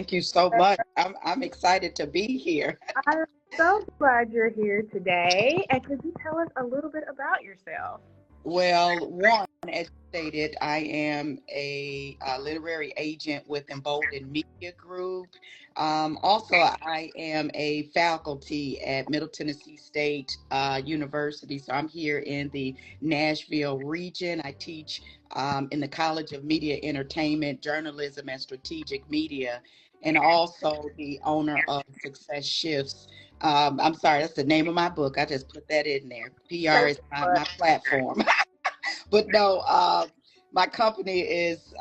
Thank you so much. I'm excited to be here. I'm so glad you're here today. And could you tell us a little bit about yourself? Well, one, as you stated, I am a literary agent with Embolden Media Group. Also, I am a faculty at Middle Tennessee State University. So I'm here in the Nashville region. I teach in the College of Media Entertainment, Journalism, and Strategic Media, and also the owner of Success Shifts. I'm sorry, that's the name of my book. I just put that in there. PR Thank is you. my platform. But no, my company is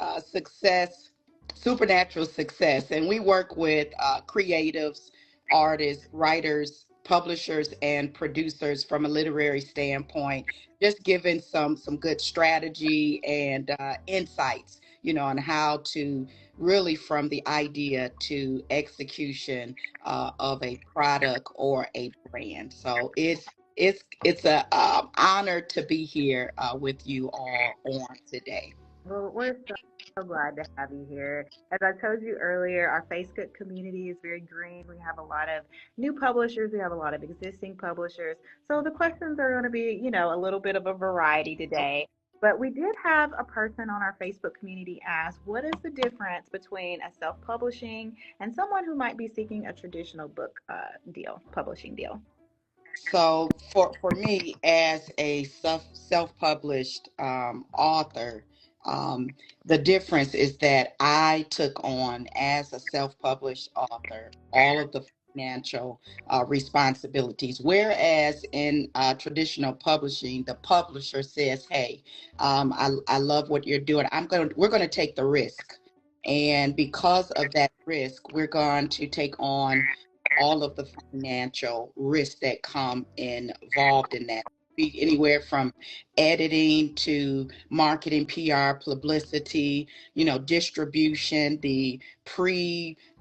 Supernatural Success, and we work with creatives, artists, writers, publishers, and producers from a literary standpoint, just giving some good strategy and insights, on how to really from the idea to execution of a product or a brand. So it's a honor to be here with you all on today. Well, we're so glad to have you here. As I told you earlier, our Facebook community is very green. We have a lot of new publishers, we have a lot of existing publishers. So the questions are going to be, a little bit of a variety today. But we did have a person on our Facebook community ask, what is the difference between a self publishing and someone who might be seeking a traditional book publishing deal? So for me, as a self-published author, the difference is that I took on, as a self-published author, all of the financial responsibilities. Whereas in traditional publishing, the publisher says, "Hey, I love what you're doing. We're gonna take the risk, and because of that risk, we're going to take on all of the financial risks that come involved in that. Be anywhere from editing to marketing, PR, publicity, distribution, the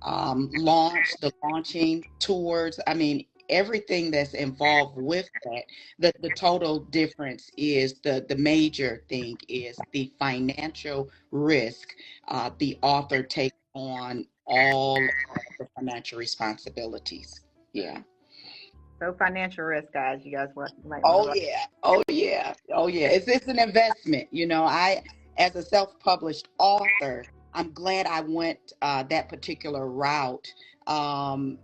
launch, the launching tours. I mean, everything that's involved with that. The total difference is the major thing is the financial risk the author takes on all the financial responsibilities. Yeah. So financial risk, guys, you guys might want to Oh write. yeah. Oh yeah. Oh yeah. It's an investment. I, as a self-published author, I'm glad I went that particular route. One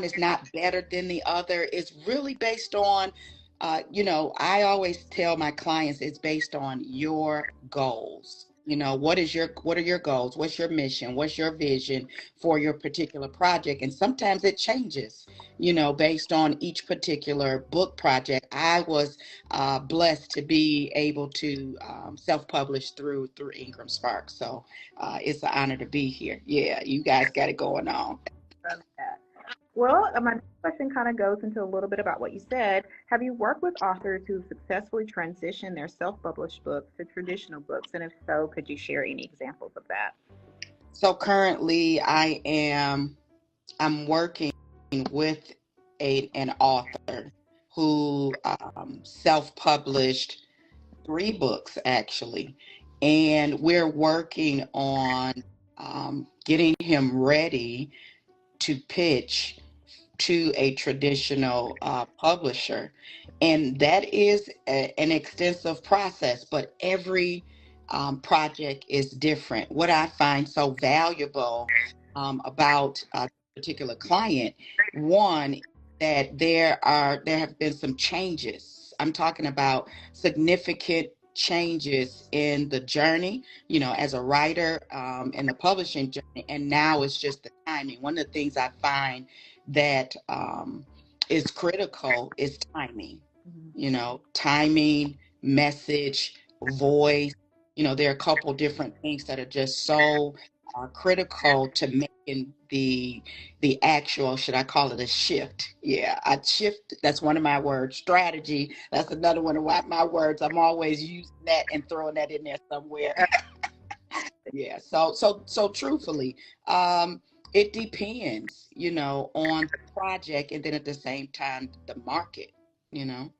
is not better than the other. It's really based on, I always tell my clients it's based on your goals. What are your goals? What's your mission? What's your vision for your particular project? And sometimes it changes, based on each particular book project. I was blessed to be able to self-publish through IngramSpark. So it's an honor to be here. Yeah, you guys got it going on. Love that. Well, my next question kind of goes into a little bit about what you said. Have you worked with authors who successfully transitioned their self-published books to traditional books? And if so, could you share any examples of that? So currently, I'm working with an author who self-published 3 books actually, and we're working on getting him ready to pitch to a traditional publisher. And that is an extensive process, but every project is different. What I find so valuable about a particular client, one, that there have been some changes. I'm talking about significant changes in the journey, as a writer, in the publishing journey, and now it's just the timing. One of the things I find that is critical is timing. Mhm. Timing, message, voice. There are a couple different things that are just so critical to making the actual, should I call it a shift? Yeah, I shift. That's one of my words. Strategy. That's another one of my words. I'm always using that and throwing that in there somewhere. Yeah. So truthfully, it depends, on the project, and then at the same time, the market, you know.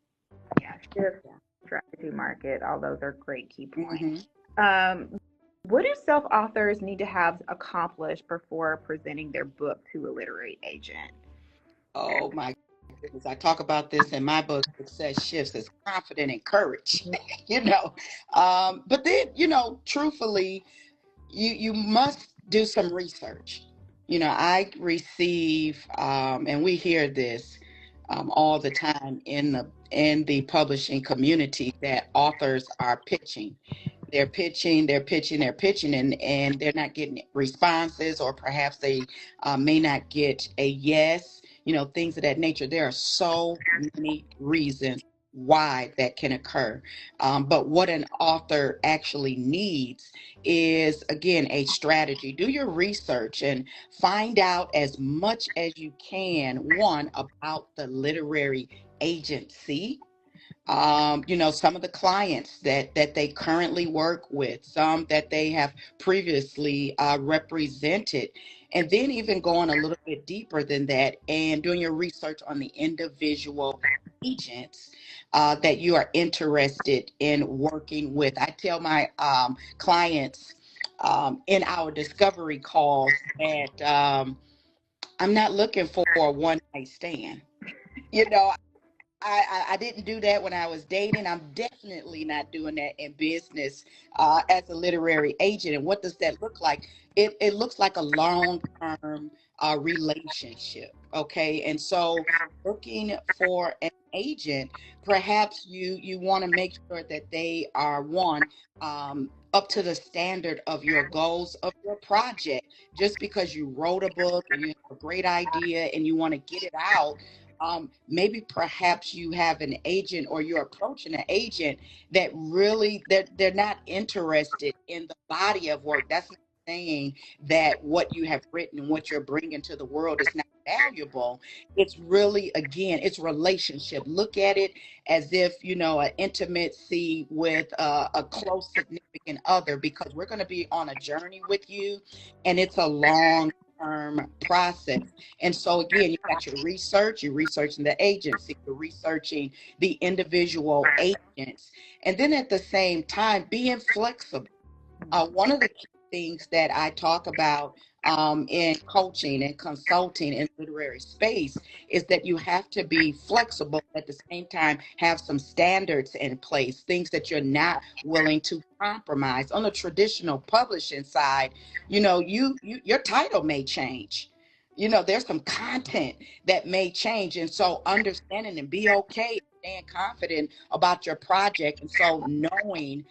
Yeah, shift, strategy, market, all those are great key points. hmm Um, What do self-authors need to have accomplished before presenting their book to a literary agent? Oh my goodness. I talk about this in my book, Success Shifts, as confident and courage, you know. But then, truthfully, you must do some research. I receive, and we hear this all the time in the publishing community, that authors are pitching. They're pitching, and they're not getting responses, or perhaps they may not get a yes, things of that nature. There are so many reasons why that can occur. But what an author actually needs is, again, a strategy. Do your research and find out as much as you can, one, about the literary agency, some of the clients that they currently work with, some that they have previously represented, and then even going a little bit deeper than that and doing your research on the individual agents that you are interested in working with. I tell my clients in our discovery calls that I'm not looking for a one night stand. You know, I didn't do that when I was dating. I'm definitely not doing that in business as a literary agent. And what does that look like? It looks like a long-term relationship. Okay. And so looking for an agent, perhaps you want to make sure that they are, one, up to the standard of your goals of your project. Just because you wrote a book and you have a great idea and you want to get it out, maybe perhaps you have an agent, or you're approaching an agent that really, they're not interested in the body of work. That's not saying that what you have written and what you're bringing to the world is not valuable. It's really, again, it's relationship. Look at it as if, an intimacy with a close significant other, because we're going to be on a journey with you, and it's a long term process. And so, again, you got your research, you're researching the agency, you're researching the individual agents, and then at the same time being flexible. One of the key things that I talk about in coaching and consulting in literary space is that you have to be flexible, at the same time have some standards in place, things that you're not willing to compromise. On the traditional publishing side, your title may change. There's some content that may change, and so understanding and be okay, staying confident about your project, and so knowing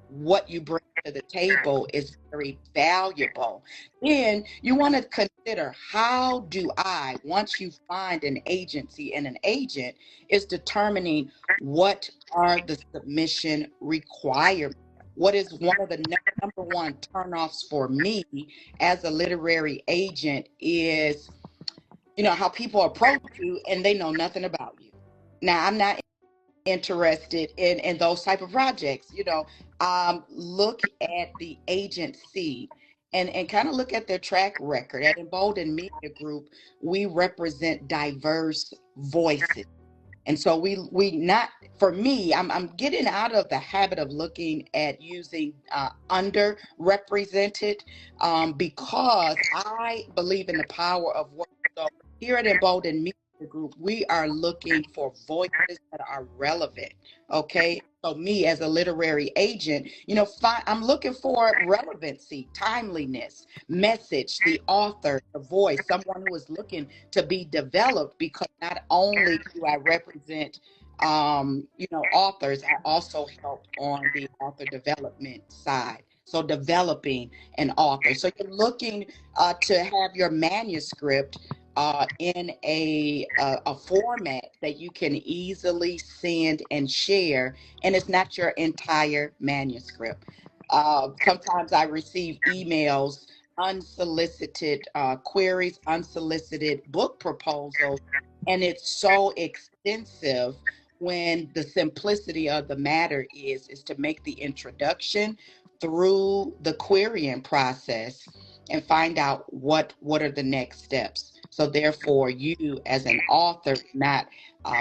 what you bring to the table is very valuable. Then you want to consider, how do I, once you find an agency and an agent, is determining what are the submission requirements. What is one of the number one turnoffs for me as a literary agent is, how people approach you and they know nothing about you. Now, I'm not interested in those type of projects. Look at the agency and kind of look at their track record. At Embolden Media Group, we represent diverse voices. And so we not, for me, I'm getting out of the habit of looking at using underrepresented, because I believe in the power of work. So here at Embolden Media Group, we are looking for voices that are relevant. Okay. So me as a literary agent, I'm looking for relevancy, timeliness, message, the author, the voice, someone who is looking to be developed, because not only do I represent authors, I also help on the author development side. So developing an author. So you're looking to have your manuscript in a format that you can easily send and share, and it's not your entire manuscript. Sometimes I receive emails, unsolicited queries, unsolicited book proposals, and it's so extensive, when the simplicity of the matter is to make the introduction through the querying process and find out what are the next steps. So therefore, you as an author, not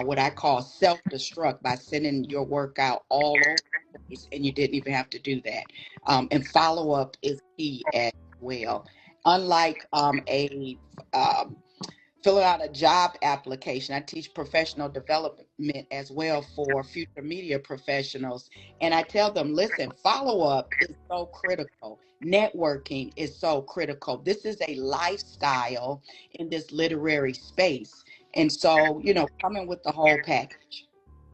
what I call self-destruct by sending your work out all over the place, and you didn't even have to do that. And follow-up is key as well. Unlike a filling out a job application. I teach professional development as well for future media professionals. And I tell them, listen, follow up is so critical. Networking is so critical. This is a lifestyle in this literary space. And so, coming with the whole package.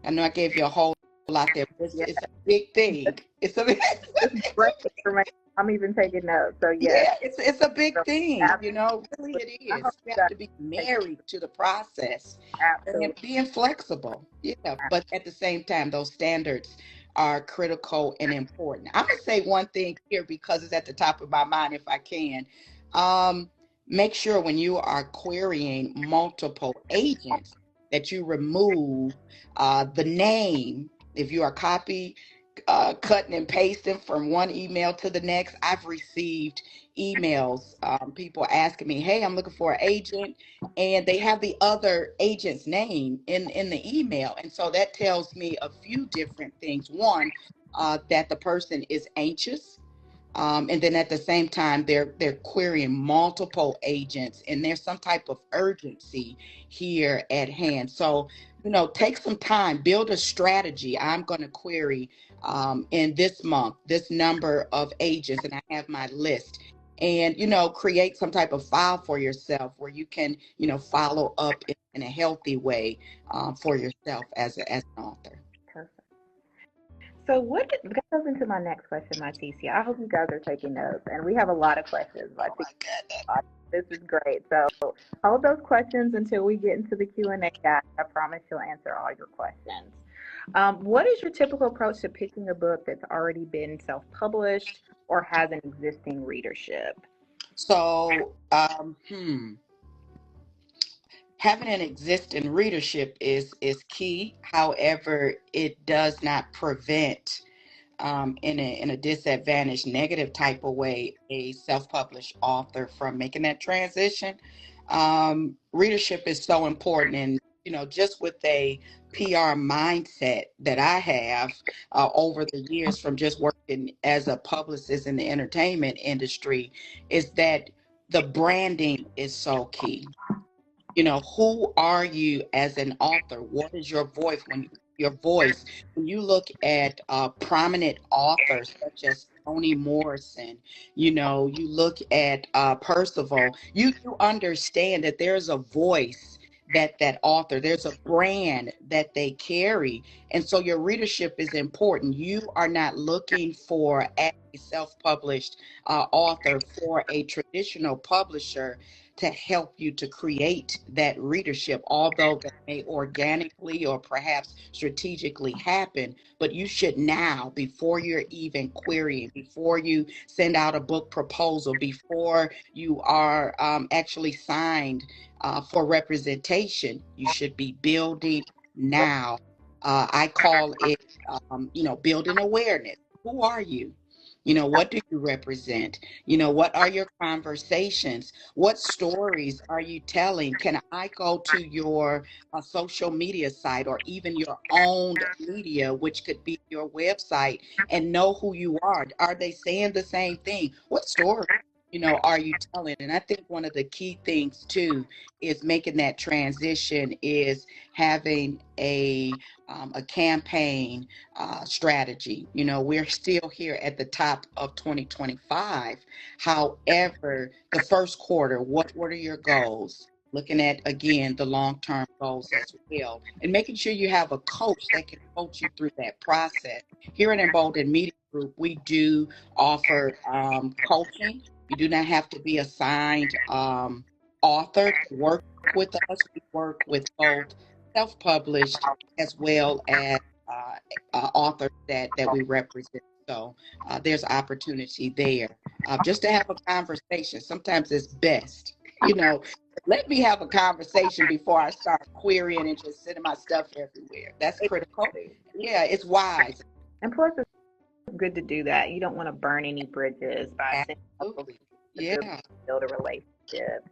I know I gave you a whole lot there, but Yeah, it's a big thing. It's a, this is great information. I'm even taking notes. So yes, Yeah, it's a so big thing, really absolutely. it I hope is. You you have guys to be take married to the process and absolutely. being flexible. Yeah, but at the same time, those standards are critical and important. I'm gonna say one thing here because it's at the top of my mind, if I can. Um, Make sure when you are querying multiple agents that you remove the name. If you are cutting and pasting from one email to the next. I've received emails, people asking me, "Hey, I'm looking for an agent," and they have the other agent's name in the email, and so that tells me a few different things. One, that the person is anxious, and then at the same time, they're querying multiple agents, and there's some type of urgency here at hand. So, take some time, build a strategy. I'm going to query in this month this number of agents, and I have my list. And create some type of file for yourself where you can follow up in a healthy way for yourself as an author. Perfect. So that goes into my next question, Mytecia. I hope you guys are taking notes, and we have a lot of questions. Oh my goodness. This is great. So hold those questions until we get into the Q&A, guys. I promise you'll answer all your questions. What is your typical approach to picking a book that's already been self-published or has an existing readership? So, having an existing readership is key. However, it does not prevent, in a disadvantaged negative type of way, a self-published author from making that transition. Readership is so important, and just with a PR mindset that I have over the years from just working as a publicist in the entertainment industry, is that the branding is so key. Who are you as an author? What is your voice when you look at prominent authors such as Toni Morrison? You look at Percival. You understand that there's a voice that author, there's a brand that they carry, and so your readership is important. You are not looking for, as a self-published author, for a traditional publisher to help you to create that readership, although that may organically or perhaps strategically happen. But you should now, before you're even querying, before you send out a book proposal, before you are actually signed for representation, you should be building now. I call it, building awareness. Who are you? What do you represent? What are your conversations? What stories are you telling? Can I go to your social media site or even your owned media, which could be your website, and know who you are? Are they saying the same thing? What story? Are you telling? And I think one of the key things too is making that transition is having a campaign strategy. We're still here at the top of 2025. However, the first quarter, what are your goals? Looking at, again, the long-term goals as well, and making sure you have a coach that can coach you through that process. Here at Embolden Media Group, we do offer coaching. You do not have to be a signed author to work with us. We work with both self-published as well as authors that we represent. So there's opportunity there, just to have a conversation. Sometimes it's best, let me have a conversation before I start querying and just sending my stuff everywhere. That's critical. Yeah, it's wise. And plus, it's good to do that. You don't want to burn any bridges by sending a book. Absolutely. It's good Yeah. to build a relationship.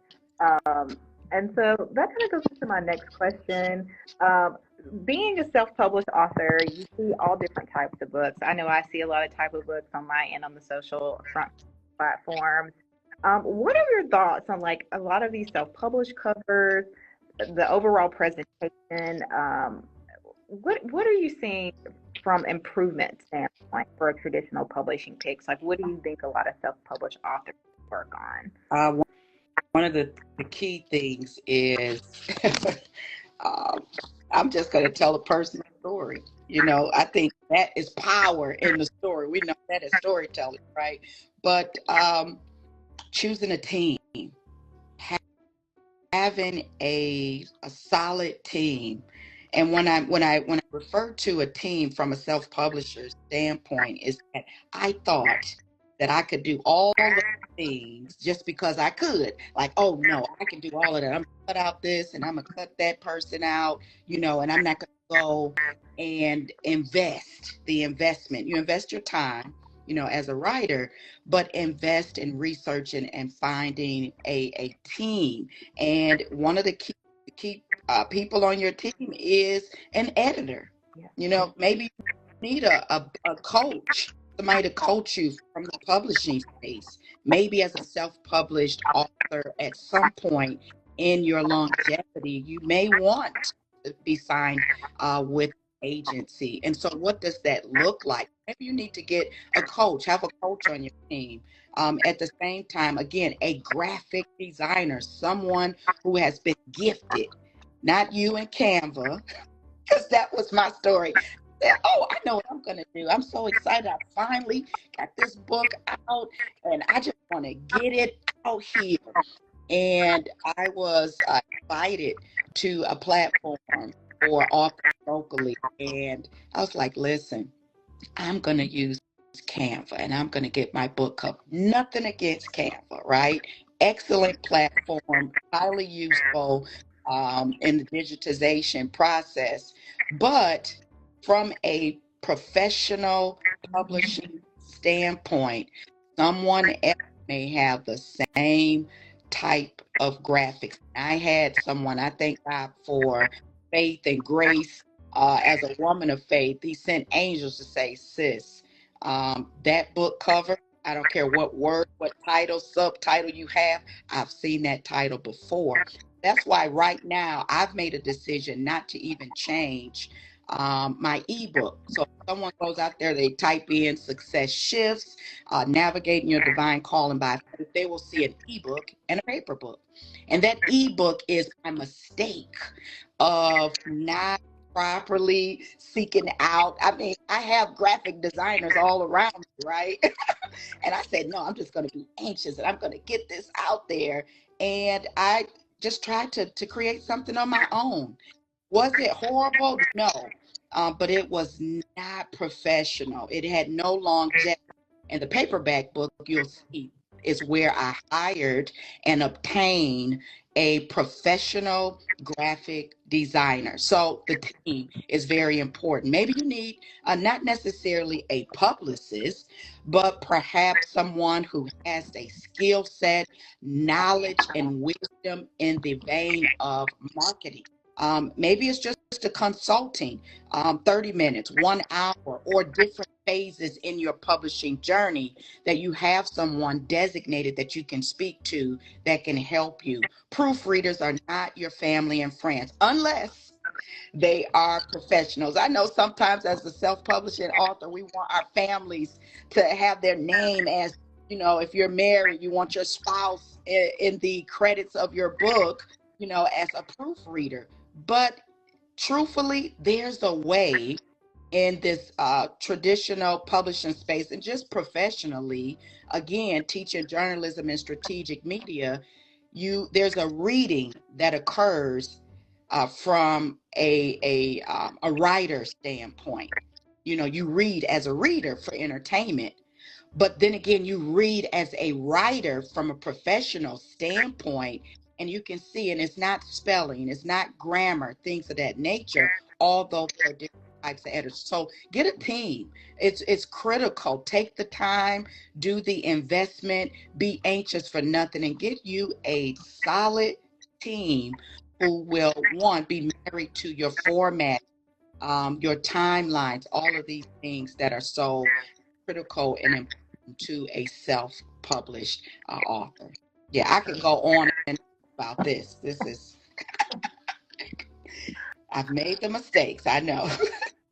Um, And so that kind of goes into my next question. Um, Being a self-published author, you see all different types of books. I know I see a lot of type of books on my end on the social front platforms. What are your thoughts on like a lot of these self-published covers, the overall presentation? What are you seeing from improvement standpoint for a traditional publishing picks? Like, what do you think a lot of self-published authors work on? One of the key things is um, I'm just going to tell a personal story. I think that is power in the story. We know that as storytelling, right? But choosing a team, having a solid team. And when I refer to a team from a self-publisher standpoint, is that I thought that I could do all of the things just because I could. Like, oh no, I can do all of that. I'm gonna cut out this and I'm gonna cut that person out, and I'm not gonna go and invest the investment. You invest your time, as a writer, but invest in research and finding a team. And one of the key people on your team is an editor. Yeah. Maybe you need a coach, somebody to coach you from the publishing space. Maybe as a self-published author, at some point in your longevity, you may want to be signed with agency. And so what does that look like? Maybe you need to get a coach, have a coach on your team. At the same time, again, a graphic designer, someone who has been gifted, not you in Canva, because that was my story. Oh, I know what I'm going to do. I'm so excited. I finally got this book out and I just want to get it out here. And I was invited to a platform for authors locally. And I was like, listen, I'm going to use Canva and I'm going to get my book up. Nothing against Canva, right? Excellent platform, highly useful in the digitization process. But from a professional publishing standpoint, someone else may have the same type of graphics. I had someone, I thank God for Faith and Grace, as a woman of faith. He sent angels to say, sis, that book cover, I don't care what word, what title, subtitle you have, I've seen that title before. That's why right now I've made a decision not to even change my ebook. So if someone goes out there, they type in success shifts, navigating your divine calling by faith, they will see an ebook and a paper book. And that ebook is my mistake of not properly seeking out. I mean, I have graphic designers all around me, right? And I said, no, I'm just going to be anxious and I'm going to get this out there. And I just tried to create something on my own. Was it horrible? No. But it was not professional. It had no longevity. And the paperback book, you'll see, is where I hired and obtained a professional graphic designer. So the team is very important. Maybe you need not necessarily a publicist, but perhaps someone who has a skill set, knowledge, and wisdom in the vein of marketing. Maybe it's just a consulting, 30 minutes, 1 hour, or different phases in your publishing journey that you have someone designated that you can speak to that can help you. Proofreaders are not your family and friends unless they are professionals. I know sometimes as a self-publishing author, we want our families to have their name as, if you're married, you want your spouse in the credits of your book, as a proofreader. But truthfully, there's a way in this traditional publishing space and just professionally, again, teaching journalism and strategic media, there's a reading that occurs from a writer standpoint. You read as a reader for entertainment, but then again, you read as a writer from a professional standpoint, and you can see, and it's not spelling, it's not grammar, things of that nature, although there are different types of editors. So get a team. It's critical. Take the time, do the investment, be anxious for nothing, and get you a solid team who will, one, be married to your format, your timelines, all of these things that are so critical and important to a self-published author. Yeah, I could go on and about this. I've made the mistakes, I know.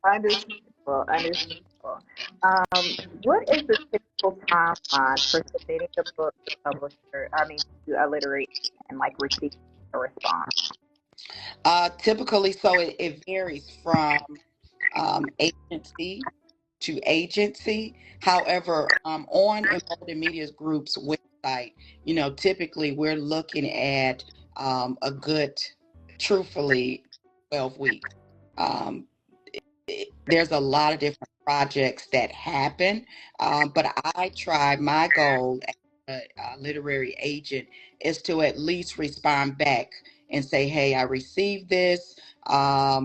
Understandable, understandable. What is the typical timeline for submitting a book to publisher? I mean, to a literary and like receiving a response? Typically, so it varies from agency to agency. However, on Embolden Media Group's website, typically we're looking at a good, truthfully, 12 weeks. Um, there's a lot of different projects that happen, but my goal as a literary agent is to at least respond back and say, hey, I received this,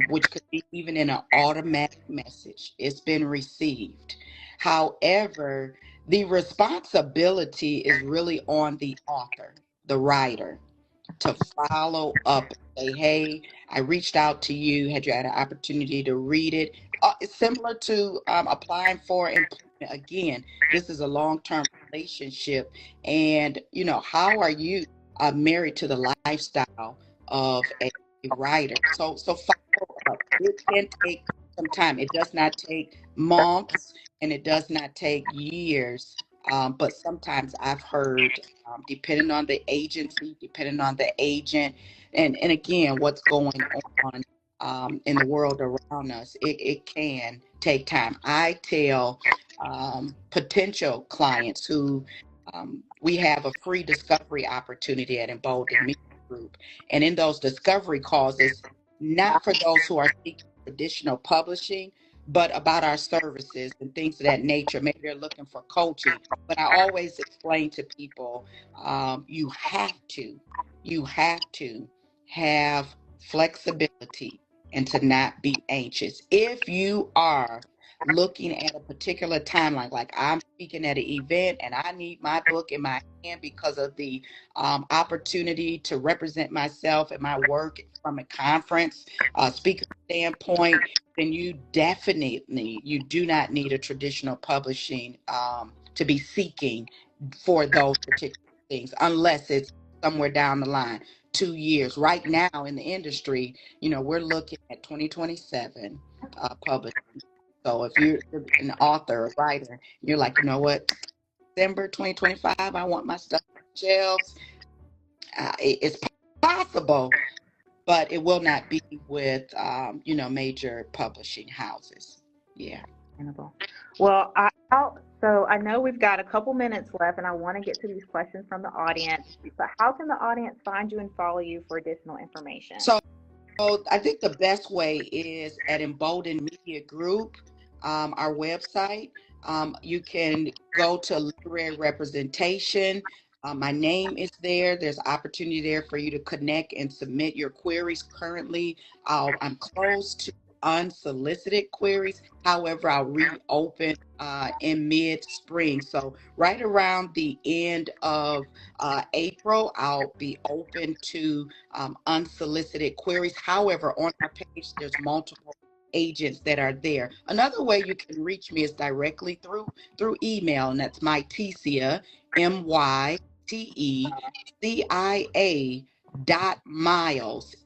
which could be even in an automatic message. It's been received. However, the responsibility is really on the author, the writer, to follow up and say, hey, I reached out to you. Had you had an opportunity to read it? It's similar to applying for employment. Again, this is a long-term relationship. And, how are you married to the lifestyle of a writer? So follow up. It can take some time. It does not take months and it does not take years. But sometimes I've heard, depending on the agency, depending on the agent, and again, what's going on in the world around us, it can take time. I tell potential clients who we have a free discovery opportunity at Embolden Media Group. And in those discovery calls, it's not for those who are seeking traditional publishing, but about our services and things of that nature. Maybe they're looking for coaching. But I always explain to people, you have to have flexibility and to not be anxious. If you are looking at a particular timeline, like I'm speaking at an event and I need my book in my hand because of the opportunity to represent myself and my work from a conference speaker standpoint, then you do not need a traditional publishing to be seeking for those particular things, unless it's somewhere down the line, 2 years. Right now in the industry, we're looking at 2027 publishing. So if you're an author, a writer, you're like, you know what, December 2025, I want my stuff on the shelves. It's possible, but it will not be with, major publishing houses. Yeah. Understandable. Well, so I know we've got a couple minutes left, and I want to get to these questions from the audience. But how can the audience find you and follow you for additional information? So I think the best way is at Embolden Media Group, our website. You can go to literary representation. My name is there. There's opportunity there for you to connect and submit your queries. Currently, I'm closed to unsolicited queries. However, I'll reopen in mid-spring. So right around the end of April, I'll be open to unsolicited queries. However, on our page, there's multiple agents that are there. Another way you can reach me is directly through email, and that's Mytecia, Mytecia.Myles,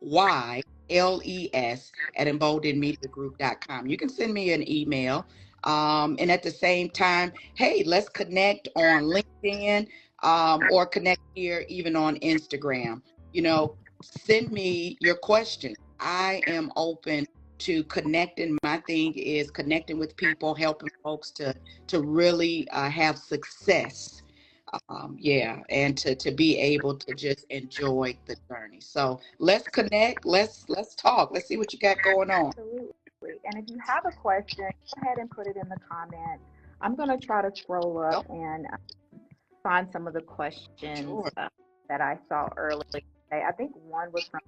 Myles at emboldenmediagroup.com. You can send me an email. And at the same time, hey, let's connect on LinkedIn or connect here even on Instagram. Send me your questions. I am open to connecting. My thing is connecting with people, helping folks to really have success. And to be able to just enjoy the journey. So let's connect. Let's talk. Let's see what you got going on. Absolutely. And if you have a question, go ahead and put it in the comments. I'm going to try to scroll up and find some of the questions Sure. that I saw earlier today. I think one was from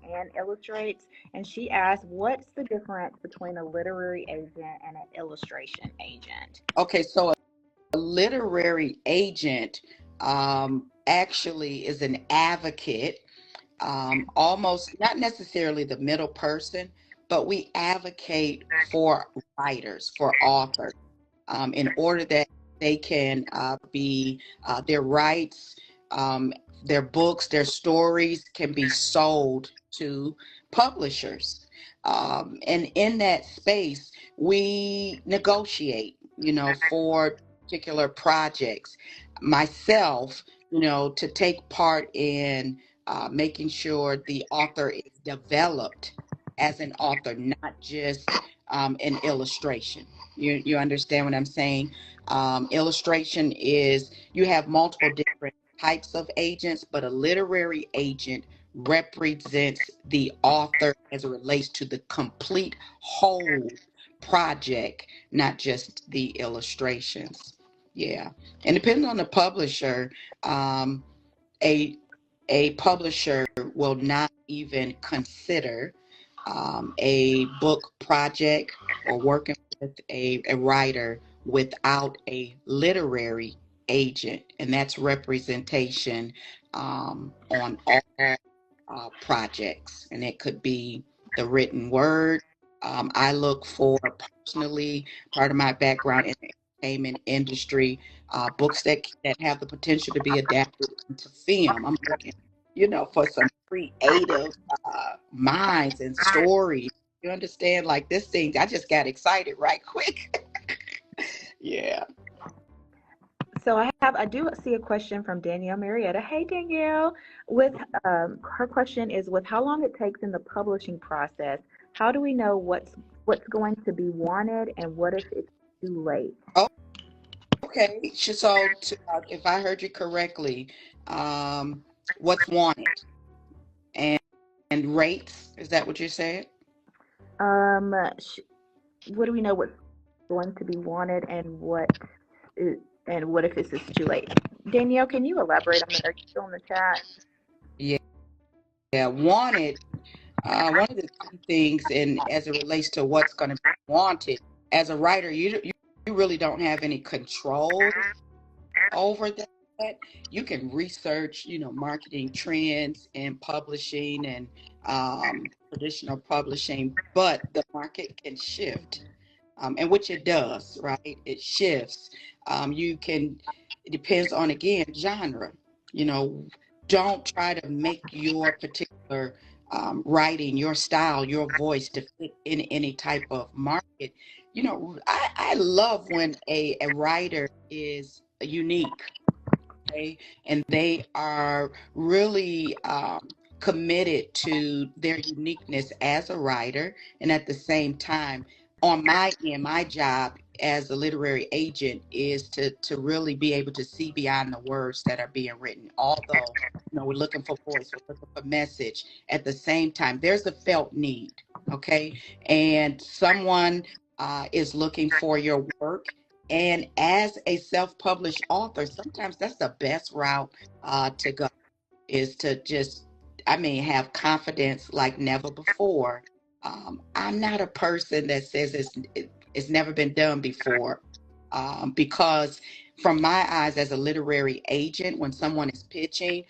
Anne Illustrates, and she asked, what's the difference between a literary agent and an illustration agent? Okay, so a literary agent actually is an advocate almost not necessarily the middle person, but we advocate for writers, for authors, in order that they can be their rights, um, their books, their stories can be sold to publishers. And in that space, we negotiate, for particular projects. Myself, to take part in making sure the author is developed as an author, not just an illustration. You understand what I'm saying? Illustration is you have multiple different types of agents, but a literary agent represents the author as it relates to the complete whole project, not just the illustrations. Yeah. And depending on the publisher, um, a a publisher will not even consider a book project or working with a writer without a literary agent, and that's representation on all projects, and it could be the written word. I look for personally, part of my background in the entertainment industry, books that have the potential to be adapted into film. I'm looking, for some creative minds and stories. You understand? Like this thing, I just got excited right quick. Yeah. So I do see a question from Danielle Marietta. Hey Danielle, with her question is with how long it takes in the publishing process, how do we know what's going to be wanted and what if it's too late? Oh, okay. So, if I heard you correctly, what's wanted and rates? Is that what you said? Um, sh- what do we know what's going to be wanted is, and what if it's too late? Danielle, can you elaborate on that? Are you still in the chat? Yeah. Yeah. Wanted. One of the key things, and as it relates to what's going to be wanted, as a writer, you really don't have any control over that. You can research, marketing trends in publishing and traditional publishing, but the market can shift, and which it does, right? It shifts. It depends on, again, genre. You know, don't try to make your particular writing, your style, your voice to fit in any type of market. I love when a writer is unique, okay? And they are really committed to their uniqueness as a writer. And at the same time, on my end, my job as a literary agent is to really be able to see beyond the words that are being written. Although, we're looking for voice, we're looking for message. At the same time, there's a felt need, okay? And someone is looking for your work, and as a self-published author, sometimes that's the best route to go, is to just, have confidence like never before. I'm not a person that says it's never been done before, because from my eyes as a literary agent, when someone is pitching,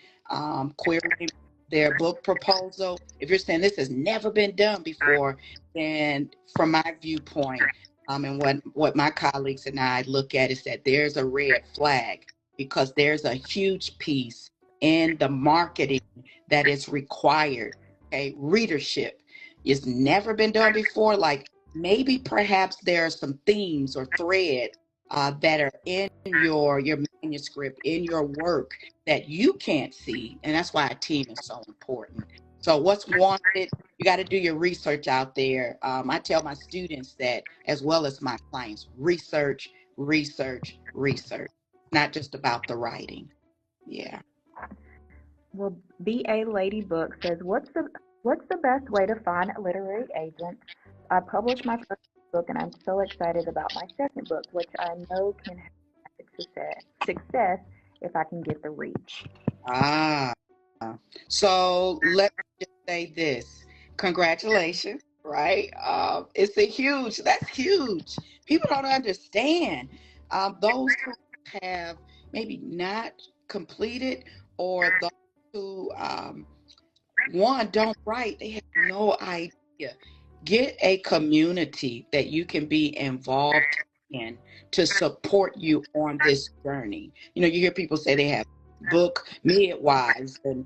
querying their book proposal, if you're saying this has never been done before, then from my viewpoint, and what my colleagues and I look at is that there's a red flag, because there's a huge piece in the marketing that is required. Okay, readership is never been done before. Like maybe perhaps there are some themes or threads that are in your manuscript, in your work, that you can't see, and that's why a team is so important. So what's wanted, you got to do your research out there. I tell my students that, as well as my clients: research, research, research, not just about the writing. Yeah. Well, BA Ladybook says, what's the best way to find a literary agent? I published my first book and I'm so excited about my second book, which I know can have success if I can get the reach. Ah, so let me just say this. Congratulations, right? That's huge. People don't understand. Those who have maybe not completed, or those who one, don't write. They have no idea. Get a community that you can be involved in to support you on this journey. You hear people say they have book midwives and,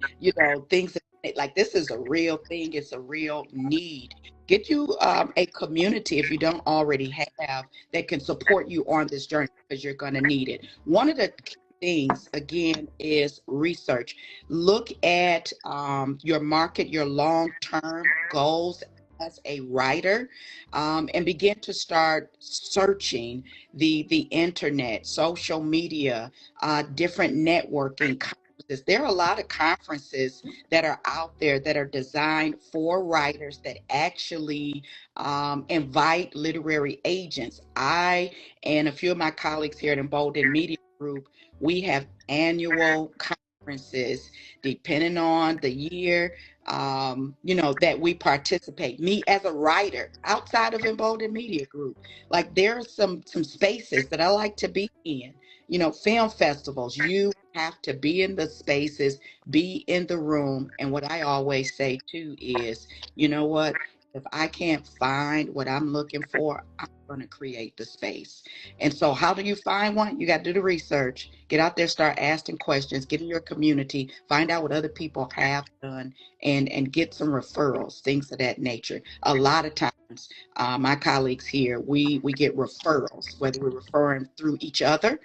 things like this is a real thing. It's a real need. Get you a community if you don't already have that can support you on this journey because you're going to need it. One of the key things, again, is research. Look at your market, your long-term goals as a writer, and begin to start searching the internet, social media, different networking conferences. There are a lot of conferences that are out there that are designed for writers that actually invite literary agents. I and a few of my colleagues here at Embolden Media Group, we have annual conferences depending on the year, that we participate. Me as a writer outside of Embolden Media Group, like there are some spaces that I like to be in. Film festivals. You have to be in the spaces, be in the room. And what I always say too is, you know what? If I can't find what I'm looking for, I'm going to create the space. And so, how do you find one? You got to do the research, get out there, start asking questions, get in your community, find out what other people have done, and get some referrals, things of that nature. A lot of times, my colleagues here, we get referrals, whether we're referring through each other,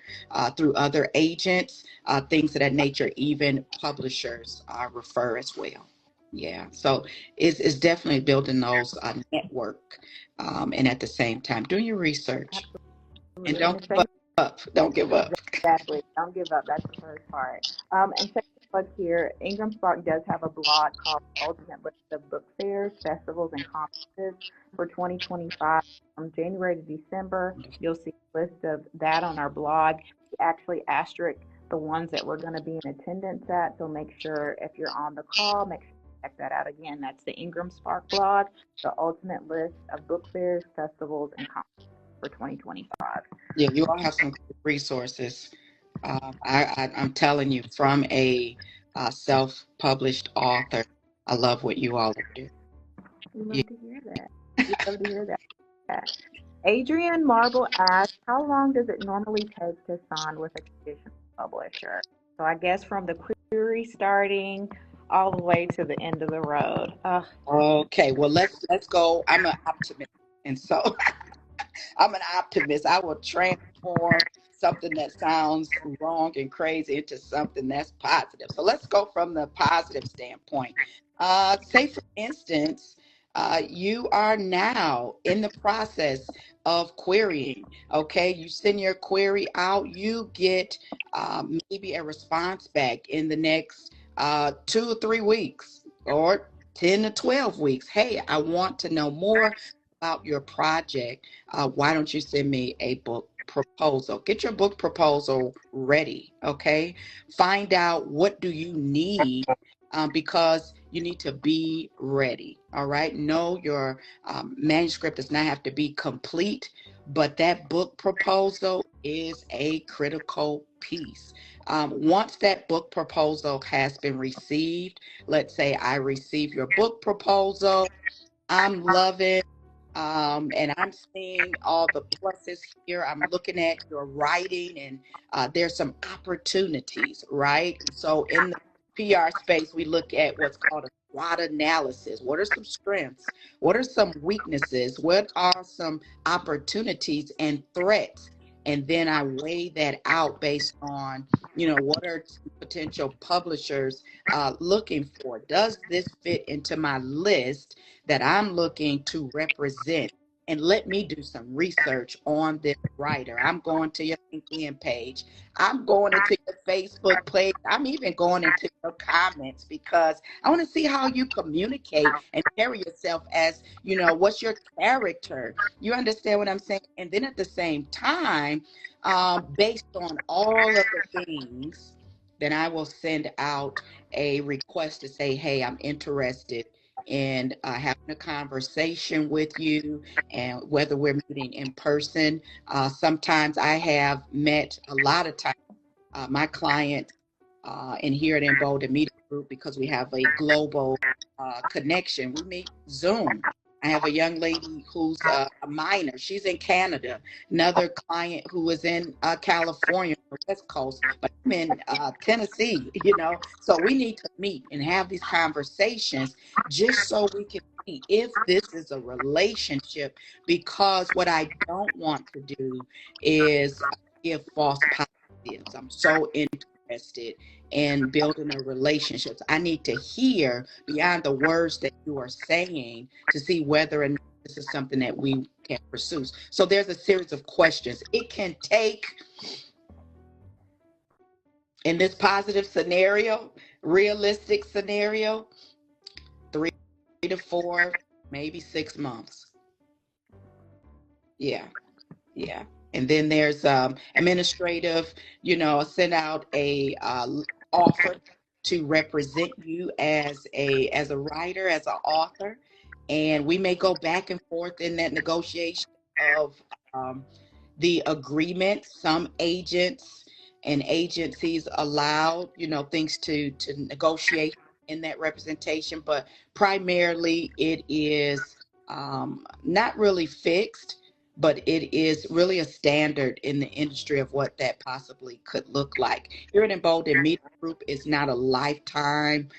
through other agents, things of that nature. Even publishers refer as well. Yeah, so it's definitely building those network, and at the same time doing your research and Absolutely. And don't the give same up. Don't give up. Exactly. Don't give up. That's the first part. And second look here, IngramSpark does have a blog called Ultimate List of Book Fairs, Festivals, and Conferences for 2025. From January to December, you'll see a list of that on our blog. We actually asterisk the ones that we're going to be in attendance at. So make sure if you're on the call, make sure you check that out again. That's the IngramSpark blog, the Ultimate List of Book Fairs, Festivals, and Conferences for 2025. Yeah, you all have some great resources. I'm telling you, from a self-published author, I love what you all are doing. We Yeah. love to hear that. We love to hear that. Adrian Marble asks, how long does it normally take to sign with a traditional publisher? So I guess from the query starting all the way to the end of the road. Okay, well let's go. I'm an optimist, and so I'm an optimist. I will transform something that sounds wrong and crazy into something that's positive. So let's go from the positive standpoint. Say, for instance, you are now in the process of querying. Okay, you send your query out, you get maybe a response back in the next 2 or 3 weeks or 10 to 12 weeks. Hey, I want to know more about your project. Why don't you send me a book proposal? Get your book proposal ready, okay? Find out what do you need, because you need to be ready, all right? No, your manuscript does not have to be complete, but that book proposal is a critical piece. Once that book proposal has been received, let's say I receive your book proposal, I'm loving, and I'm seeing all the pluses here. I'm looking at your writing, and there's some opportunities, right? So in the PR space, we look at what's called a SWOT analysis. What are some strengths? What are some weaknesses? What are some opportunities and threats? And then I weigh that out based on, what are potential publishers looking for? Does this fit into my list that I'm looking to represent? And let me do some research on this writer. I'm going to your LinkedIn page. I'm going into your Facebook page. I'm even going into your comments because I want to see how you communicate and carry yourself as, what's your character? You understand what I'm saying? And then at the same time, based on all of the things, then I will send out a request to say, hey, I'm interested in having a conversation with you, and whether we're meeting in person. Sometimes I have met, a lot of times, my clients, and here at Embolden Media Group, because we have a global connection, we meet Zoom. I have a young lady who's a minor. She's in Canada. Another client who is in California, on the West Coast, but I'm in Tennessee, So we need to meet and have these conversations just so we can see if this is a relationship, because what I don't want to do is give false positives. I'm so interested in building a relationships. I need to hear beyond the words that you are saying to see whether or not this is something that we can pursue. So there's a series of questions. It can take, in this positive scenario, realistic scenario, 3 to 4, maybe 6 months. Yeah. Yeah. And then there's administrative, send out a offer to represent you as a writer, as an author, and we may go back and forth in that negotiation of the agreement. Some agents and agencies allow, things to negotiate in that representation, but primarily it is not really fixed, but it is really a standard in the industry of what that possibly could look like. Here at Embolden Media Group, is not a lifetime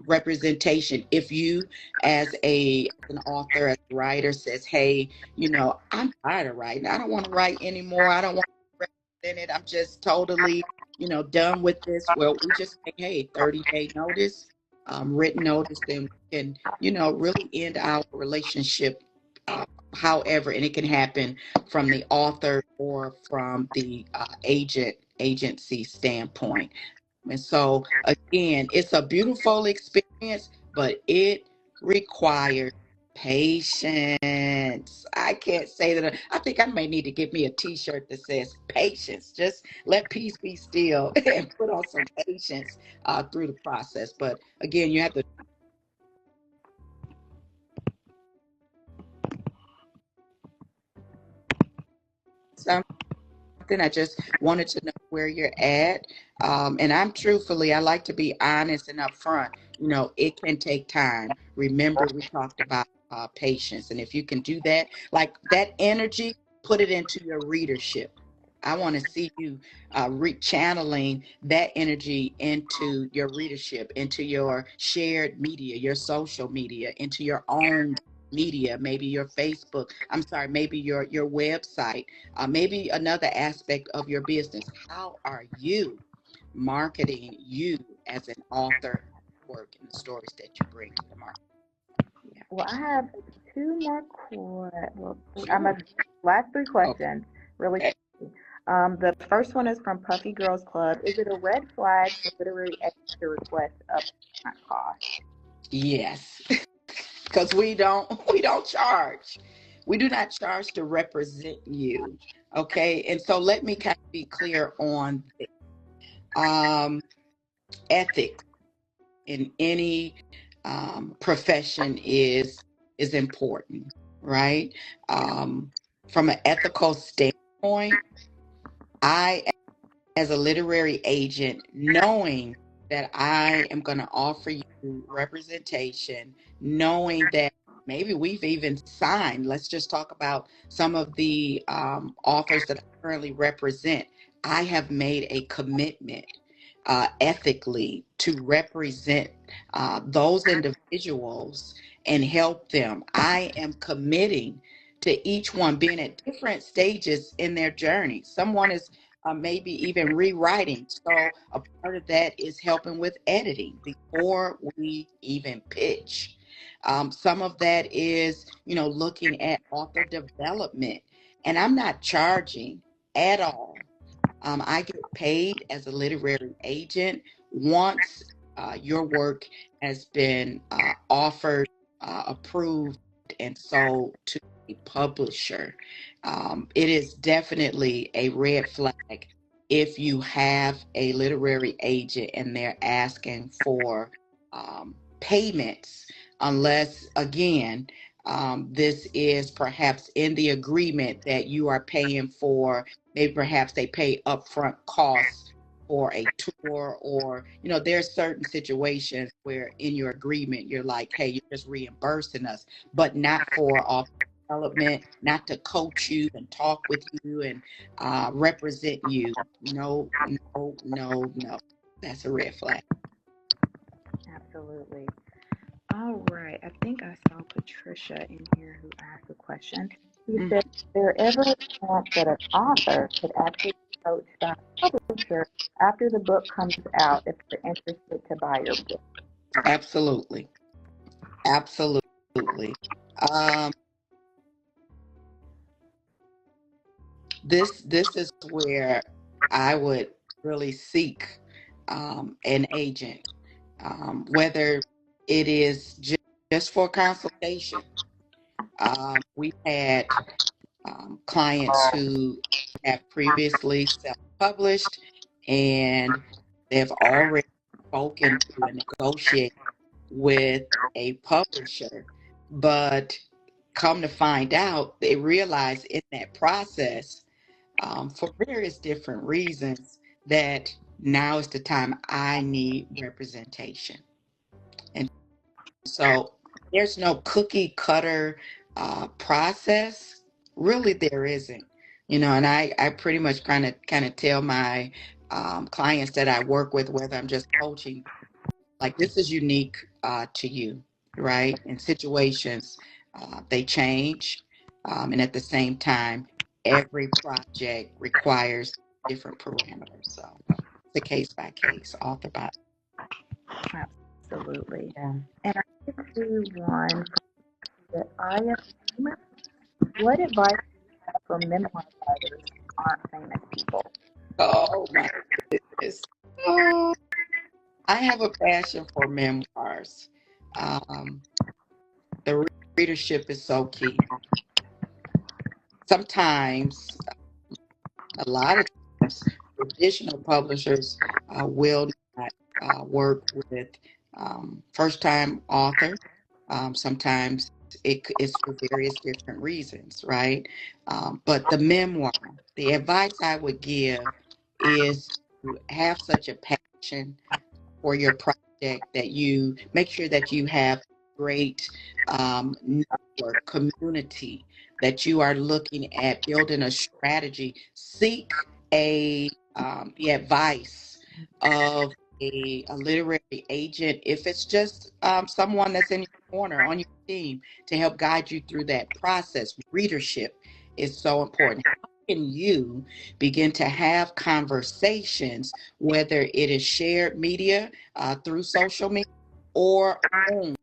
representation. If you, as an author, as a writer, says, "Hey, I'm tired of writing. I don't want to write anymore. I don't want to represent it. I'm just totally, done with this." Well, we just say, "Hey, 30-day notice, written notice, then we can, really end our relationship." However, and it can happen from the author or from the agency standpoint. And so, again, it's a beautiful experience, but it requires patience. I can't say that. I think I may need to get me a T-shirt that says patience. Just let peace be still and put on some patience through the process. But again, you have to. I just wanted to know where you're at. And I like to be honest and upfront. It can take time. Remember, we talked about patience. And if you can do that, like that energy, put it into your readership. I want to see you channeling that energy into your readership, into your shared media, your social media, into your own media, maybe your Facebook. I'm sorry, maybe your website, maybe another aspect of your business. How are you marketing you as an author, work, and the stories that you bring to the market? Yeah. Well, I have two more I'm Sure. last three questions, really Okay. quickly. The first one is from Puffy Girls Club. Is it a red flag for literary agents to request upfront cost? Yes, because we don't charge. We do not charge to represent you. Okay, and so let me kind of be clear on this. Um, ethics in any profession is important, right? Um, from an ethical standpoint, I, as a literary agent, knowing that I am going to offer you representation, knowing that maybe we've even signed, let's just talk about some of the authors that I currently represent. I have made a commitment ethically to represent those individuals and help them. I am committing to each one being at different stages in their journey. Someone is maybe even rewriting. So a part of that is helping with editing before we even pitch. Some of that is, looking at author development. And I'm not charging at all. I get paid as a literary agent once your work has been offered, approved, and sold to a publisher. It is definitely a red flag if you have a literary agent and they're asking for payments, unless, again, this is perhaps in the agreement that you are paying for. Maybe perhaps they pay upfront costs for a tour, or there are certain situations where in your agreement you're like, hey, you're just reimbursing us, but not for off development, not to coach you and talk with you and represent you. No, no, no, no. That's a red flag. Absolutely. All right. I think I saw Patricia in here who asked a question. She Mm, said, is there ever a chance that an author could actually be approached by a publisher after the book comes out if they're interested to buy your book? absolutely. Absolutely. Um, this is where I would really seek an agent, whether it is just for consultation. We've had clients who have previously self-published, and they've already spoken to and negotiated with a publisher, but come to find out, they realize in that process, for various different reasons, that now is the time I need representation. And so there's no cookie cutter process. Really, there isn't. And I pretty much kind of tell my clients that I work with, whether I'm just coaching, like, this is unique to you, right? And situations, they change. And at the same time, every project requires different parameters. So it's a case by case, author by. Absolutely. Yeah. And I did see one that I am. What advice do you have for memoir writers who aren't famous people? Oh my goodness. Oh, I have a passion for memoirs. Um, the readership is so key. Sometimes, a lot of times, traditional publishers will not work with first-time authors. Sometimes it's for various different reasons, right? But the memoir, the advice I would give is to have such a passion for your project that you make sure that you have great network community, that you are looking at building a strategy. Seek the advice of a literary agent, if it's just someone that's in your corner on your team, to help guide you through that process. Readership is so important. How can you begin to have conversations, whether it is shared media through social media or owned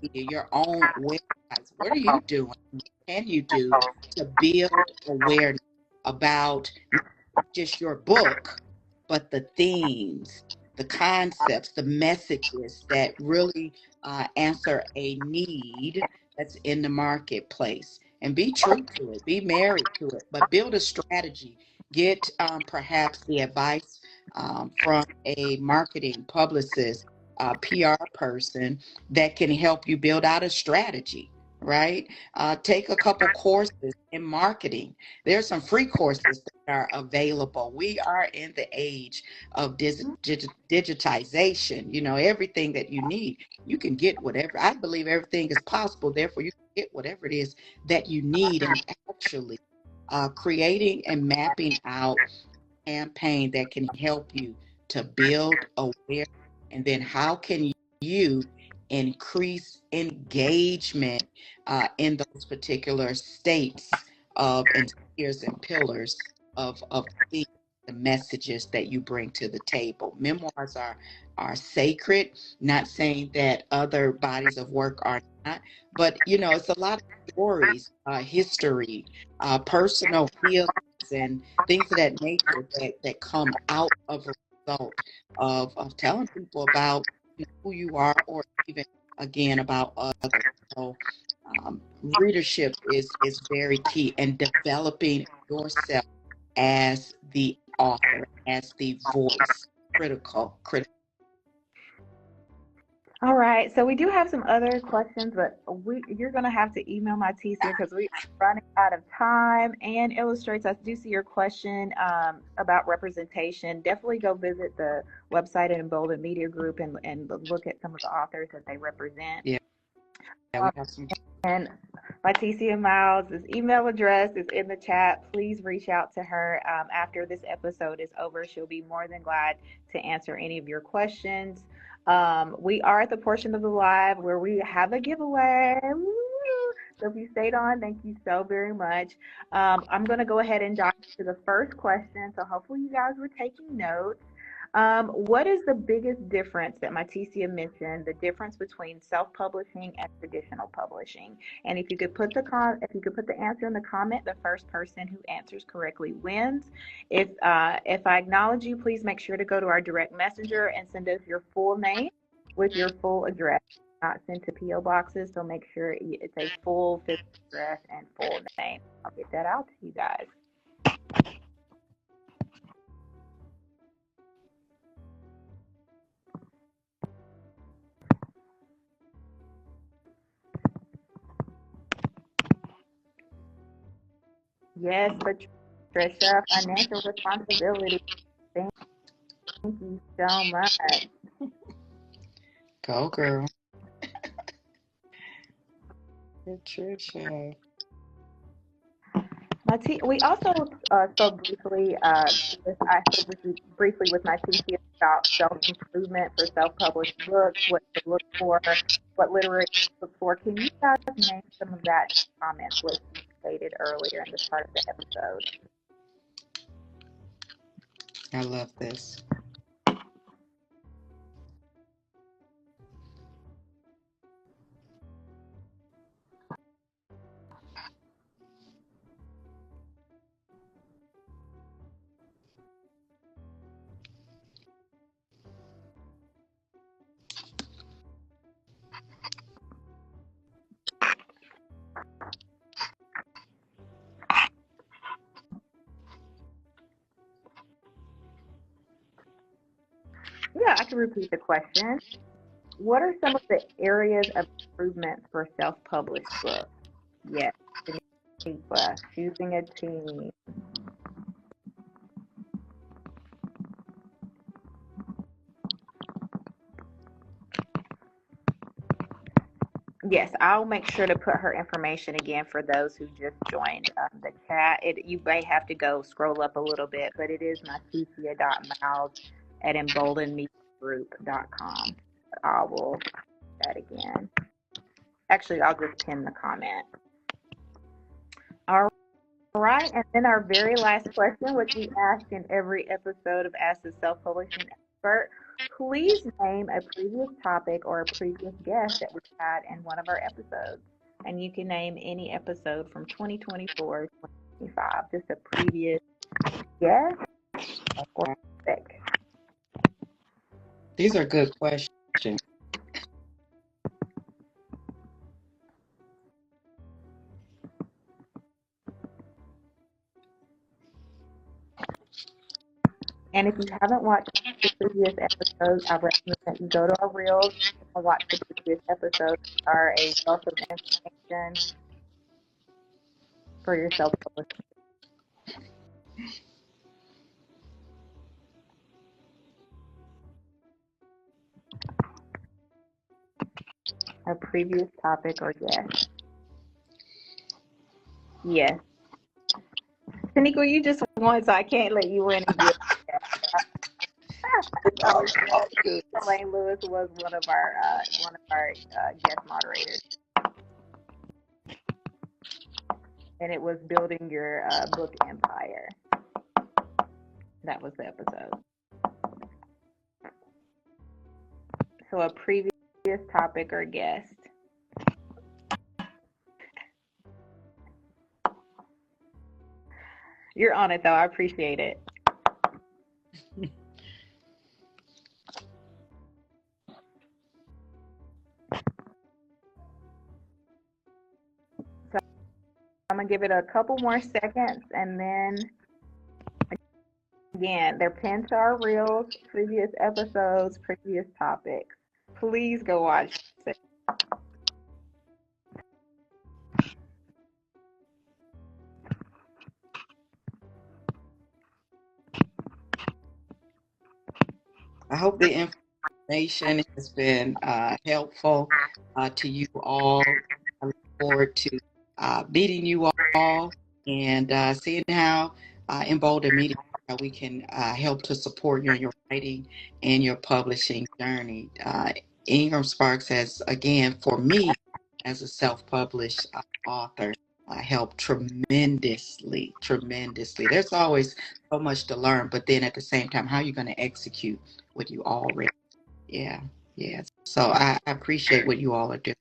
media, your own websites? What are you doing? What can you do to build awareness about just your book, but the themes, the concepts, the messages that really answer a need that's in the marketplace? And be true to it, be married to it, but build a strategy. Get perhaps the advice from a marketing publicist, PR person that can help you build out a strategy, right? Take a couple courses in marketing. There's some free courses that are available. We are in the age of digitization. Everything that you need, you can get whatever. I believe everything is possible. Therefore, you can get whatever it is that you need. And actually, creating and mapping out campaign that can help you to build awareness, and then how can you increase engagement in those particular states of and spheres and pillars of the messages that you bring to the table. Memoirs are sacred, not saying that other bodies of work are not, but it's a lot of stories, history, personal healings, and things of that nature that come out of a result of telling people about who you are, or even again about others. So readership is very key, and developing yourself as the author, as the voice, critical. All right, so we do have some other questions, but you're gonna have to email Mytecia because we're running out of time. And Illustrates, I do see your question about representation. Definitely go visit the website at Embolden Media Group and look at some of the authors that they represent. Yeah, we Um, have some. and Mytecia Myles' email address is in the chat. Please reach out to her after this episode is over. She'll be more than glad to answer any of your questions. We are at the portion of the live where we have a giveaway. Woo! So if you stayed on, thank you so very much. I'm going to go ahead and dive into the first question. So hopefully you guys were taking notes. What is the biggest difference that Mytecia mentioned? The difference between self-publishing and traditional publishing. And if you could put the answer in the comment, the first person who answers correctly wins. If I acknowledge you, please make sure to go to our direct messenger and send us your full name with your full address. Not sent to PO boxes, so make sure it's a full physical address and full name. I'll get that out to you guys. Yes, Patricia, financial responsibility. Thank you so much. Go, girl. Patricia. We also spoke briefly, briefly with Mytecia about self-improvement for self-published books, what to look for, what literary to look for. Can you guys name some of that in the comments, what you stated earlier in this part of the episode? I love this. Yeah, I can repeat the question. What are some of the areas of improvement for self-published books? Yes, choosing a team. Yes, I'll make sure to put her information again for those who just joined the chat. You may have to go scroll up a little bit, but it is mytecia.myles at emboldenmediagroup.com. I will do that again. Actually, I'll just pin the comment. All right, and then our very last question, which we ask in every episode of Ask the Self-Publishing Expert. Please name a previous topic or a previous guest that we had in one of our episodes. And you can name any episode from 2024 to 2025, just a previous guest or topic. These are good questions. And if you haven't watched the previous episodes, I recommend that you go to our Reels and watch the previous episodes. They are a wealth of information for your self-publishing. A previous topic or guest. Yes. Tanika, you just won, so I can't let you win again. All good. Elaine Lewis was one of our guest moderators, and it was building your book empire. That was the episode. So a previous topic or guest. You're on it though. I appreciate it. So I'm gonna give it a couple more seconds, and then again, they're pinned to our reels, previous episodes, previous topics. Please go watch it. I hope the information has been helpful to you all. I look forward to meeting you all and seeing how Embolden Media we can help to support you in your writing and your publishing journey. Ingram Sparks has, again, for me as a self-published author, helped tremendously, tremendously. There's always so much to learn, but then at the same time, how are you going to execute what you already? Yeah, yeah. So I appreciate what you all are doing.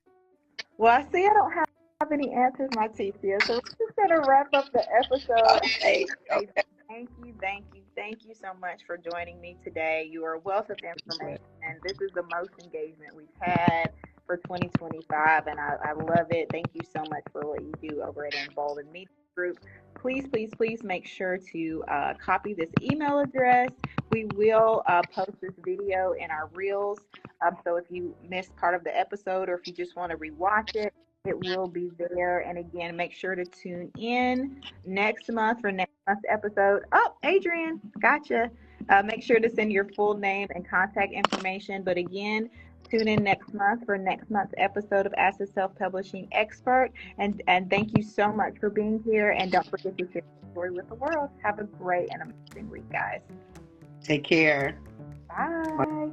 Well, I see I don't have any answers, Mytecia, so we're just going to wrap up the episode. Okay. Say thank you so much for joining me today. You are a wealth of information, and this is the most engagement we've had for 2025, and I love it. Thank you so much for what you do over at Embolden Media Group. Please, please, please make sure to copy this email address. We will post this video in our reels. So if you missed part of the episode or if you just want to rewatch it, it will be there. And again, make sure to tune in next month for next month's episode. Oh, Adrian, gotcha. Make sure to send your full name and contact information. But again, tune in next month for next month's episode of Ask the Self-Publishing Expert. And thank you so much for being here. And don't forget to share your story with the world. Have a great and amazing week, guys. Take care. Bye.